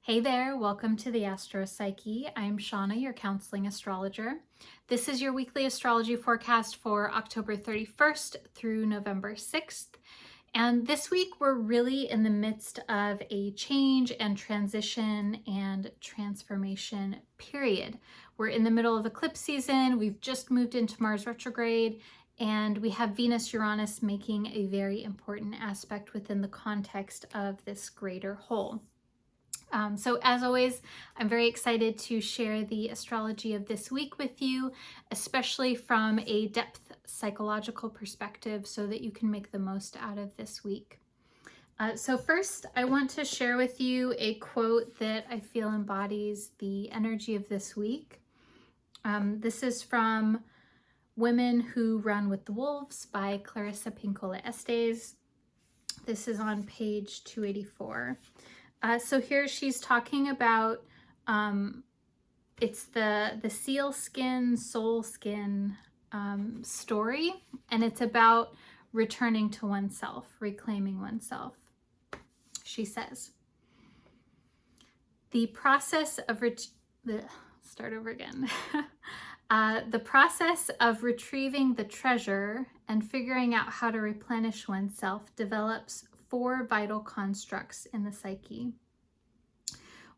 Hey there, welcome to the Astro Psyche. I'm Shawna, your counseling astrologer. This is your weekly astrology forecast for October 31st through November 6th. And this week we're really in the midst of a change and transition and transformation period. We're in the middle of eclipse season. We've just moved into Mars retrograde, and we have Venus-Uranus making a very important aspect within the context of this greater whole. So as always, I'm very excited to share the astrology of this week with you, especially from a depth psychological perspective so that you can make the most out of this week. So first, I want to share with you a quote that I feel embodies the energy of this week. This is from Women Who Run with the Wolves by Clarissa Pinkola Estes. This is on page 284. So here she's talking about, it's the seal skin, soul skin story, and it's about returning to oneself, reclaiming oneself. She says, the process of the process of retrieving the treasure and figuring out how to replenish oneself develops 4 vital constructs in the psyche.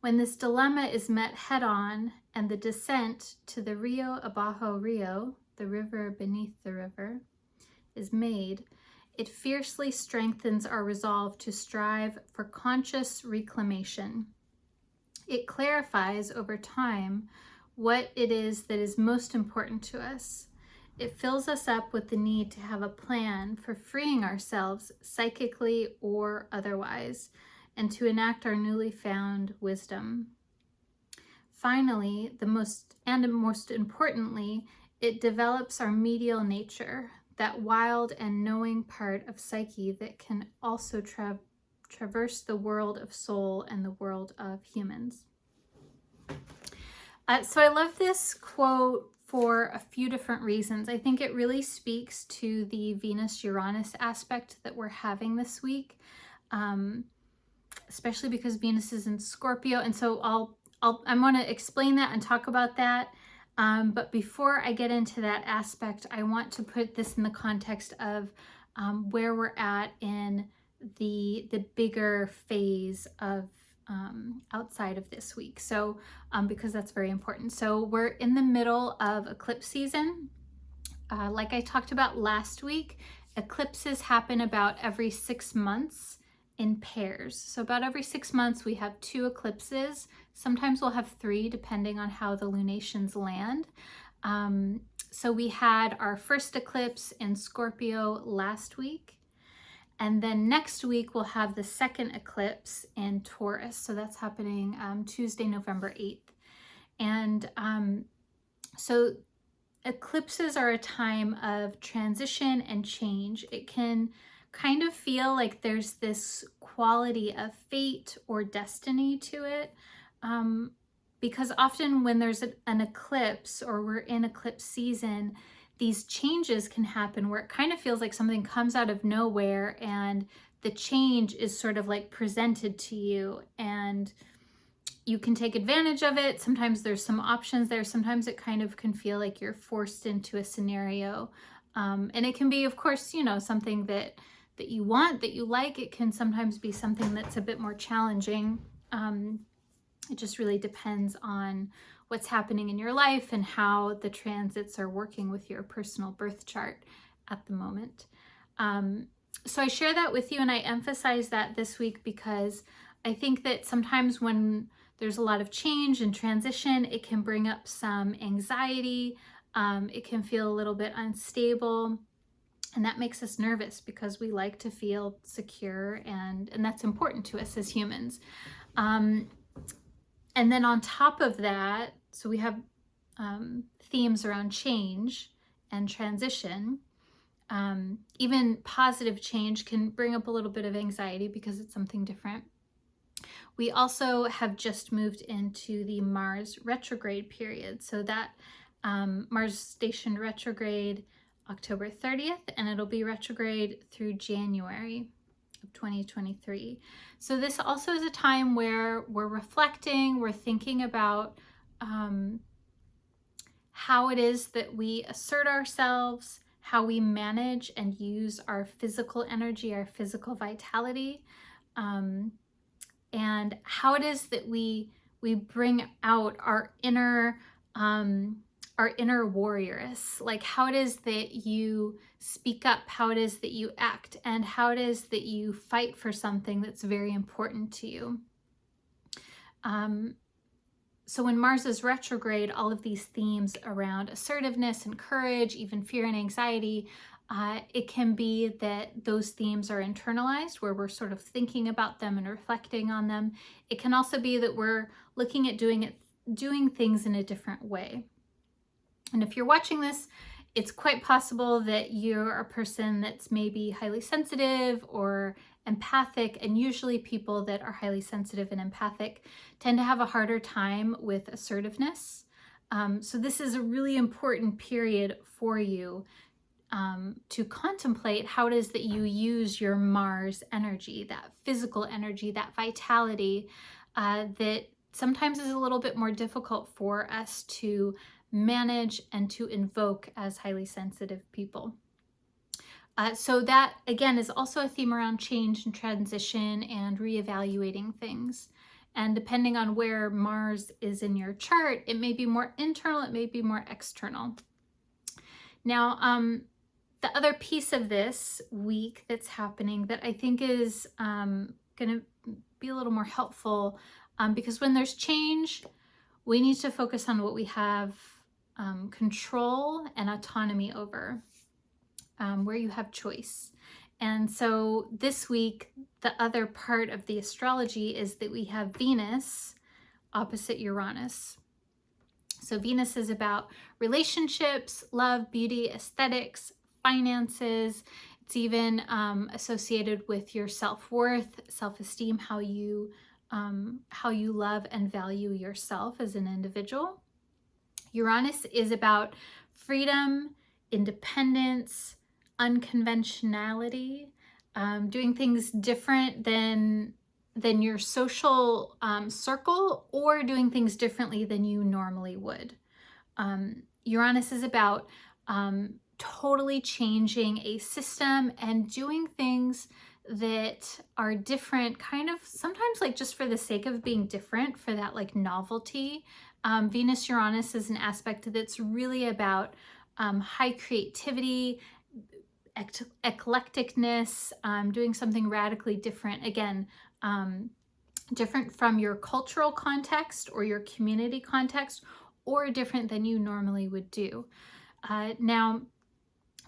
When this dilemma is met head-on and the descent to the Rio Abajo Rio, the river beneath the river, is made, it fiercely strengthens our resolve to strive for conscious reclamation. It clarifies over time what it is that is most important to us. It fills us up with the need to have a plan for freeing ourselves psychically or otherwise, and to enact our newly found wisdom. Finally, most importantly, it develops our medial nature, that wild and knowing part of psyche that can also traverse the world of soul and the world of humans. So I love this quote for a few different reasons. I think it really speaks to the Venus-Uranus aspect that we're having this week, especially because Venus is in Scorpio. And so I want to explain that and talk about that. But before I get into that aspect, I want to put this in the context of where we're at in the bigger phase of outside of this week. So because that's very important. So we're in the middle of eclipse season. Like I talked about last week, eclipses happen about every 6 months in pairs. So about every 6 months we have 2 eclipses. Sometimes we'll have 3 depending on how the lunations land. So we had our first eclipse in Scorpio last week. And then next week, we'll have the second eclipse in Taurus. So that's happening Tuesday, November 8th. And so eclipses are a time of transition and change. It can kind of feel like there's this quality of fate or destiny to it. Because often when there's an eclipse or we're in eclipse season, these changes can happen where it kind of feels like something comes out of nowhere and the change is sort of like presented to you and you can take advantage of it. Sometimes there's some options there. Sometimes it kind of can feel like you're forced into a scenario. And it can be, of course, you know, something that you want, that you like. It can sometimes be something that's a bit more challenging. It just really depends on what's happening in your life and how the transits are working with your personal birth chart at the moment. So I share that with you, and I emphasize that this week because I think that sometimes when there's a lot of change and transition, it can bring up some anxiety. It can feel a little bit unstable, and that makes us nervous because we like to feel secure, and that's important to us as humans. And then on top of that, so we have themes around change and transition. Even positive change can bring up a little bit of anxiety because it's something different. We also have just moved into the Mars retrograde period. So that Mars stationed retrograde October 30th, and it'll be retrograde through January. of 2023. So this also is a time where we're reflecting, we're thinking about how it is that we assert ourselves, how we manage and use our physical energy, our physical vitality, and how it is that we bring out our inner warrioress, like how it is that you speak up, how it is that you act, and how it is that you fight for something that's very important to you. So when Mars is retrograde, all of these themes around assertiveness and courage, even fear and anxiety, it can be that those themes are internalized, where we're sort of thinking about them and reflecting on them. It can also be that we're looking at doing things in a different way. And if you're watching this, it's quite possible that you're a person that's maybe highly sensitive or empathic, and usually people that are highly sensitive and empathic tend to have a harder time with assertiveness. So this is a really important period for you to contemplate how it is that you use your Mars energy, that physical energy, that vitality, that sometimes is a little bit more difficult for us to manage and to invoke as highly sensitive people. So that, again, is also a theme around change and transition and reevaluating things. And depending on where Mars is in your chart, it may be more internal, it may be more external. Now, the other piece of this week that's happening that I think is going to be a little more helpful, because when there's change, we need to focus on what we have control and autonomy over, where you have choice. And so this week, the other part of the astrology is that we have Venus opposite Uranus. So Venus is about relationships, love, beauty, aesthetics, finances. It's even associated with your self-worth, self-esteem, how you love and value yourself as an individual. Uranus is about freedom, independence, unconventionality, doing things different than your social circle, or doing things differently than you normally would. Uranus is about totally changing a system and doing things that are different, kind of sometimes like just for the sake of being different, for that like novelty. Venus Uranus is an aspect that's really about high creativity, eclecticness, doing something radically different. Again, different from your cultural context or your community context, or different than you normally would do. Now,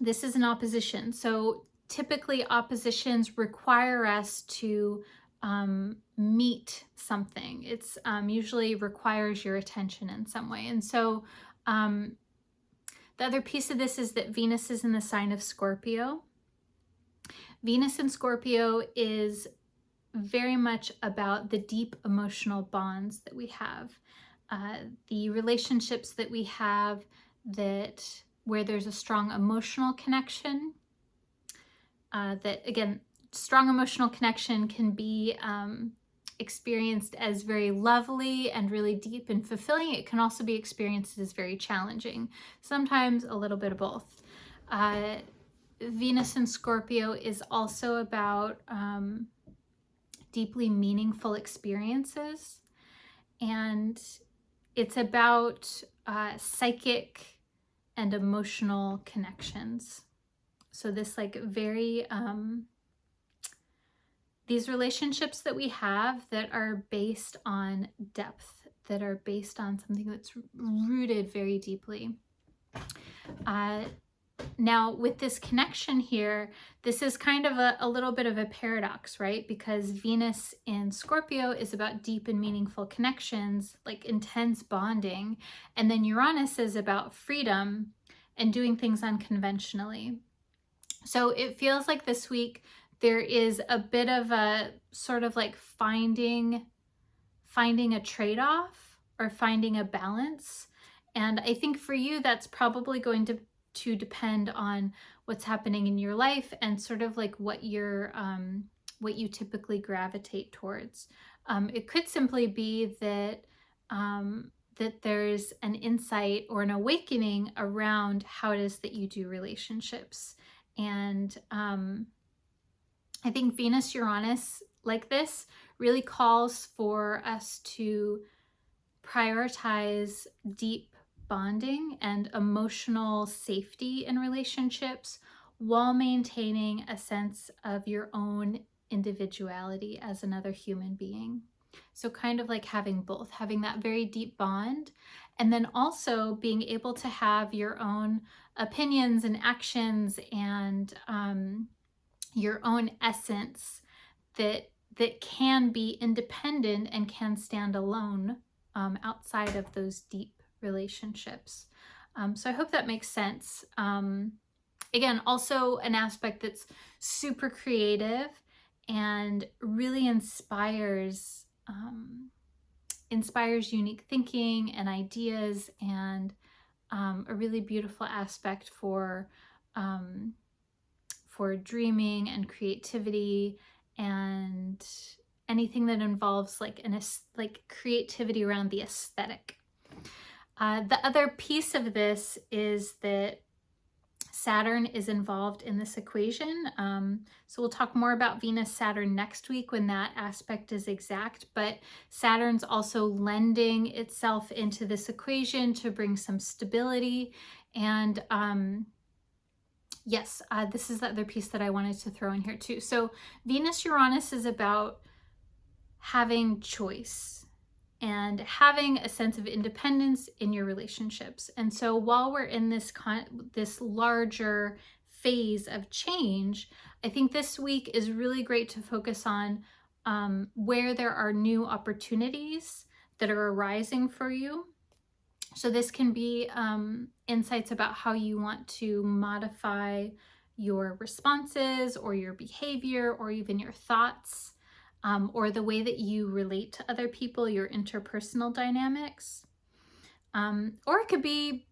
this is an opposition. So typically oppositions require us to meet something. It's usually requires your attention in some way. And so the other piece of this is that Venus is in the sign of Scorpio. Venus in Scorpio is very much about the deep emotional bonds that we have, the relationships that we have where there's a strong emotional connection. That, again, strong emotional connection can be experienced as very lovely and really deep and fulfilling. It can also be experienced as very challenging, sometimes a little bit of both. Venus in Scorpio is also about deeply meaningful experiences, and it's about psychic and emotional connections. So this like very, these relationships that we have that are based on depth, that are based on something that's rooted very deeply. Now with this connection here, this is kind of a little bit of a paradox, right? Because Venus in Scorpio is about deep and meaningful connections, like intense bonding. And then Uranus is about freedom and doing things unconventionally. So it feels like this week there is a bit of a sort of like finding a trade-off or finding a balance. And I think for you, that's probably going to depend on what's happening in your life and sort of like what your what you typically gravitate towards. It could simply be that that there's an insight or an awakening around how it is that you do relationships. And I think Venus Uranus like this really calls for us to prioritize deep bonding and emotional safety in relationships while maintaining a sense of your own individuality as another human being. So kind of like having both, having that very deep bond, and then also being able to have your own opinions and actions and your own essence that can be independent and can stand alone outside of those deep relationships. So I hope that makes sense. Again, also an aspect that's super creative and really inspires unique thinking and ideas, and a really beautiful aspect for dreaming and creativity and anything that involves like creativity around the aesthetic. The other piece of this is that Saturn is involved in this equation. So we'll talk more about Venus-Saturn next week when that aspect is exact, but Saturn's also lending itself into this equation to bring some stability. And yes, this is the other piece that I wanted to throw in here too. So Venus-Uranus is about having choice and having a sense of independence in your relationships. And so while we're in this larger phase of change, I think this week is really great to focus on where there are new opportunities that are arising for you. So this can be insights about how you want to modify your responses or your behavior or even your thoughts, or the way that you relate to other people, your interpersonal dynamics. Or it could be,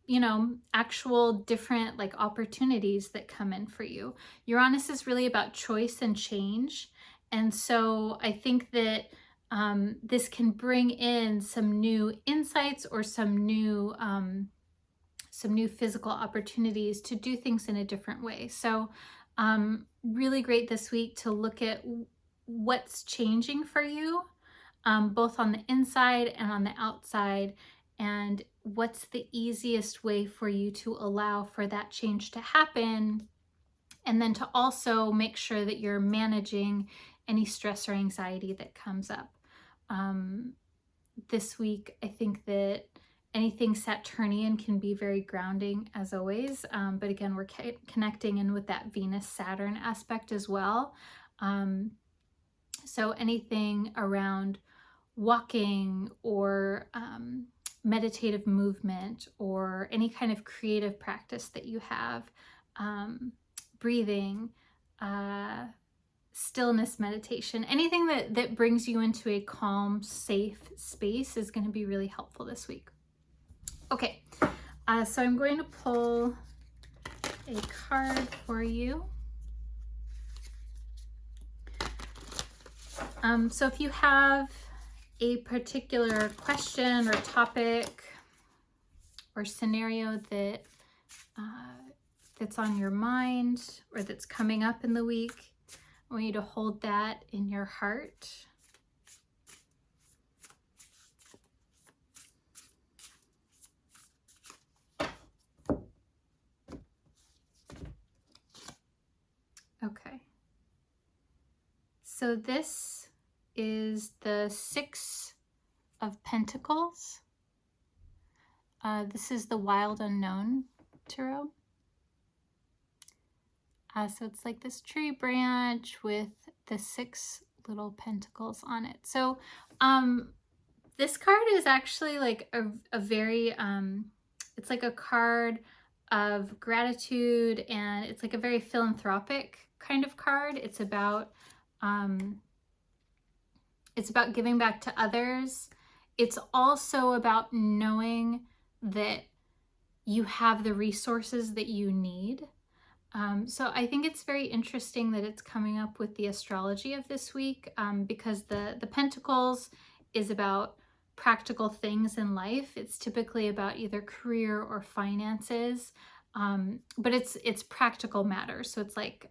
actual different like opportunities that come in for you. Uranus is really about choice and change. And so I think that this can bring in some new insights or some new physical opportunities to do things in a different way. So really great this week to look at what's changing for you, both on the inside and on the outside, and what's the easiest way for you to allow for that change to happen, and then to also make sure that you're managing any stress or anxiety that comes up. This week, I think that anything Saturnian can be very grounding as always, but again, we're connecting in with that Venus-Saturn aspect as well. So anything around walking or meditative movement or any kind of creative practice that you have, breathing, stillness meditation, anything that brings you into a calm, safe space is going to be really helpful this week. Okay, so I'm going to pull a card for you. So if you have a particular question or topic or scenario that that's on your mind or that's coming up in the week, I want you to hold that in your heart. Okay. So this is the Six of Pentacles. This is the Wild Unknown Tarot. So it's like this tree branch with the 6 little pentacles on it. So this card is actually like a very, it's like a card of gratitude, and it's like a very philanthropic kind of card. It's about giving back to others. It's also about knowing that you have the resources that you need. So I think it's very interesting that it's coming up with the astrology of this week, because the Pentacles is about practical things in life. It's typically about either career or finances, but it's practical matters. So it's like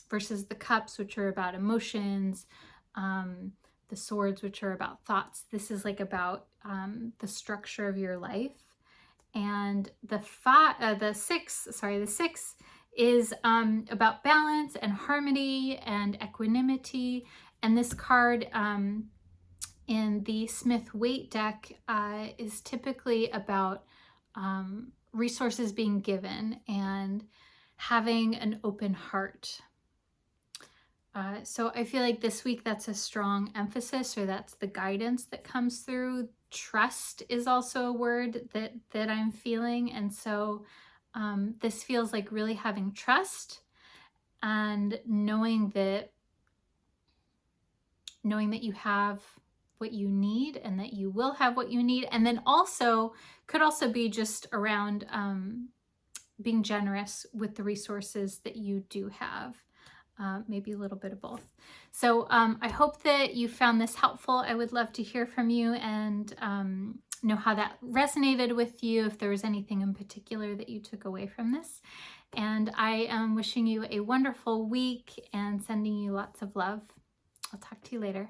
versus the Cups, which are about emotions, the Swords, which are about thoughts. This is like about the structure of your life. And the six is about balance and harmony and equanimity. And this card in the Smith-Waite deck is typically about resources being given and having an open heart. So I feel like this week that's a strong emphasis, or that's the guidance that comes through. Trust is also a word that I'm feeling. And so this feels like really having trust and knowing that you have what you need and that you will have what you need. And then also could also be just around being generous with the resources that you do have. Maybe a little bit of both. So I hope that you found this helpful. I would love to hear from you and know how that resonated with you, if there was anything in particular that you took away from this. And I am wishing you a wonderful week and sending you lots of love. I'll talk to you later.